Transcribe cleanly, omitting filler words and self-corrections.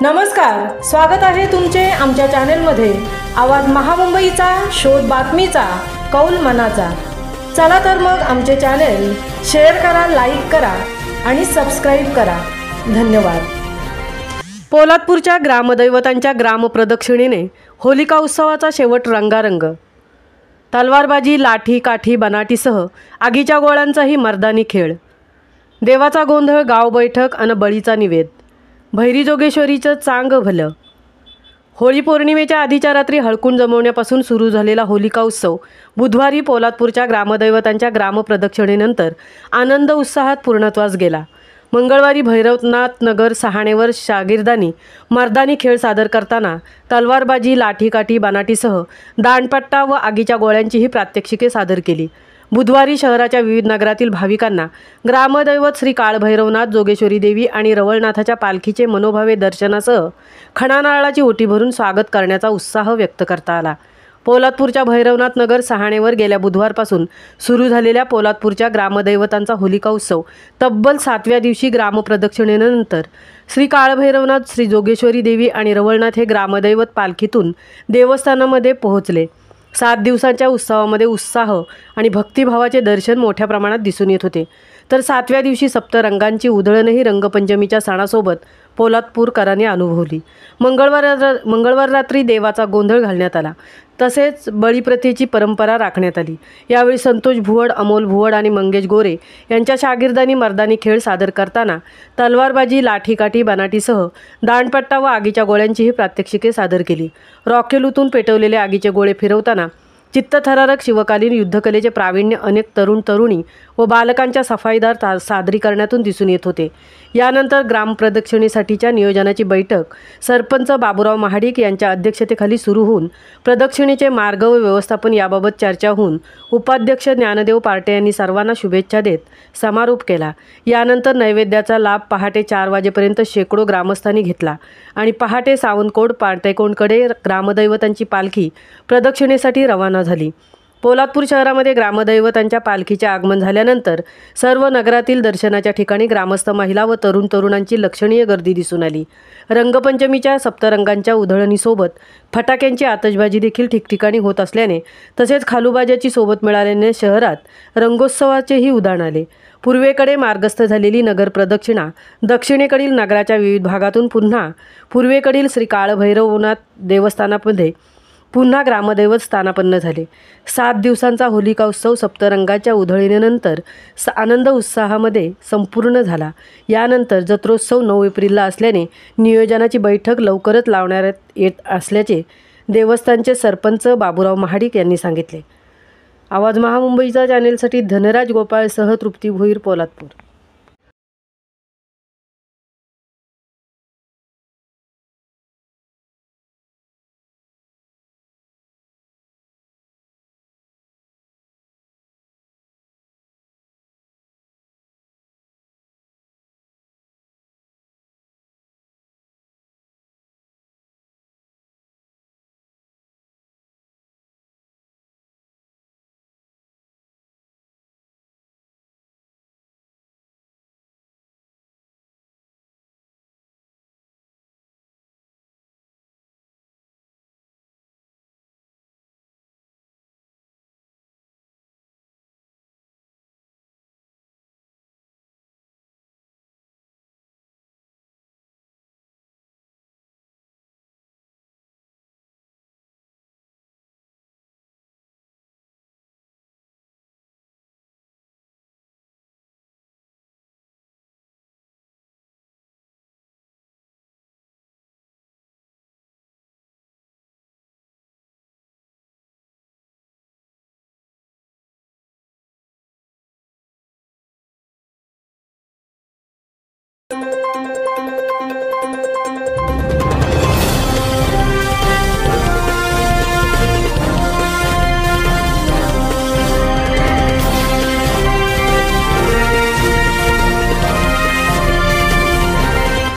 नमस्कार, स्वागत आहे तुमचे आमच्या चॅनेलमध्ये। आवाज महामुंबईचा, शोध बातमीचा, कौल मनाचा। चला तर मग आमचे चॅनेल शेअर करा, लाईक करा आणि सबस्क्राइब करा। धन्यवाद। पोलादपूरच्या ग्रामदैवतांच्या ग्रामप्रदक्षिणेने होलिका उत्सवाचा शेवट रंगारंग। तलवारबाजी, लाठी काठी बनाटीसह आगीच्या गोळ्यांचाही मर्दानी खेळ। देवाचा गोंधळ, गाव बैठक अन बळीचा निवेद। भैरी जोगेश्वरीचं चांग भलं। होळी पौर्णिमेच्या आधीच्या रात्री हळकून जमवण्यापासून सुरू झालेला होलिका उत्सव बुधवारी पोलादपूरच्या ग्रामदैवतांच्या ग्रामप्रदक्षिणेनंतर आनंद उत्साहात पूर्णत्वास गेला। मंगळवारी भैरवनाथ नगर सहाणेवर शागिर्दांनी मर्दानी खेळ सादर करताना तलवारबाजी, लाठीकाठी बनाटीसह दांडपट्टा व आगीच्या गोळ्यांचीही प्रात्यक्षिके सादर केली। बुधवारी शहराच्या विविध नगरातील भाविकांना ग्रामदैवत श्री काळभैरवनाथ, जोगेश्वरी देवी आणि रवळनाथाच्या पालखीचे मनोभावे दर्शनासह खणानारळाची ओटी भरून स्वागत करण्याचा उत्साह व्यक्त करता आला। पोलादपूरच्या भैरवनाथ नगर सहाणेवर गेल्या बुधवारपासून सुरू झालेल्या पोलादपूरच्या ग्रामदैवतांचा होलिका उत्सव तब्बल 7व्या दिवशी ग्रामप्रदक्षिणेनंतर श्री काळभैरवनाथ, श्री जोगेश्वरी देवी आणि रवळनाथ हे ग्रामदैवत पालखीतून देवस्थानामध्ये पोहोचले। 7 दिवसांच्या उत्सवामध्ये उत्साह आणि भक्तिभावाचे दर्शन मोठ्या प्रमाणात दिसून येत होते। तर 7व्या दिवशी सप्तरंगांची उधळणही रंगपंचमीच्या सणासोबत पोलादपूरकरांनी अनुभवली। मंगळवार रात्री देवाचा गोंधळ घालण्यात आला, तसेच बळीप्रथेची परंपरा राखण्यात आली। यावेळी संतोष भुवड, अमोल भुवड आणि मंगेश गोरे यांच्या शागिर्दांनी मर्दानी खेळ सादर करताना तलवारबाजी, लाठीकाठी बनाटीसह दांडपट्टा व आगीच्या गोळ्यांचीही प्रात्यक्षिके सादर केली। रॉकेलूतून पेटवलेले आगीचे गोळे फिरवताना चित्तथरारक शिवकालीन युद्धकलेचे प्रावीण्य अनेक तरुणी व बालकांच्या सफाईदार सादरीकरणातून दिसून येत होते। यानंतर ग्रामप्रदक्षिणेसाठीच्या नियोजनाची बैठक सरपंच बाबूराव महाडिक यांच्या अध्यक्षतेखाली सुरू होऊन प्रदक्षिणेचे मार्ग व व्यवस्थापन याबाबत चर्चा होऊन उपाध्यक्ष ज्ञानदेव पार्टे यांनी सर्वांना शुभेच्छा देत समारोप केला। यानंतर नैवेद्याचा लाभ पहाटे 4 वाजेपर्यंत शेकडो ग्रामस्थांनी घेतला आणि पहाटे सावंतकोड पाटेकोणकडे ग्रामदैवतांची पालखी प्रदक्षिणेसाठी रवाना झाली। पोलादपूर शहरामध्ये ग्रामदैवतांच्या पालखीचे आगमन झाल्यानंतर सर्व नगरातील दर्शनाच्या ठिकाणी ग्रामस्थ महिला व तरुणांची लक्षणीय गर्दी दिसून आली। रंगपंचमीच्या सप्तरंगांच्या उधळणीसोबत फटाक्यांची आतषबाजी देखील ठिकठिकाणी होत असल्याने तसेच खालूबाजाची सोबत मिळाल्याने शहरात रंगोत्सवाचेही उधाण आले। पूर्वेकडे मार्गस्थ झालेली नगर प्रदक्षिणा दक्षिणेकडील नगराच्या विविध भागातून पुन्हा पूर्वेकडील श्री काळभैरवनाथ देवस्थानामध्ये पुन्हा ग्रामदैवत स्थानापन्न झाले। 7 दिवसांचा होलिका उत्सव सप्तरंगाच्या उधळणीनंतर आनंद उत्साहामध्ये संपूर्ण झाला। यानंतर जत्रोत्सव 9 एप्रिलला असल्याने नियोजनाची बैठक लवकरच लावण्यात येत असल्याचे देवस्थानचे सरपंच बाबूराव महाडिक यांनी सांगितले। आवाज महामुंबईचा चॅनेलसाठी धनराज गोपाळसह तृप्ती भोईर, पोलादपूर।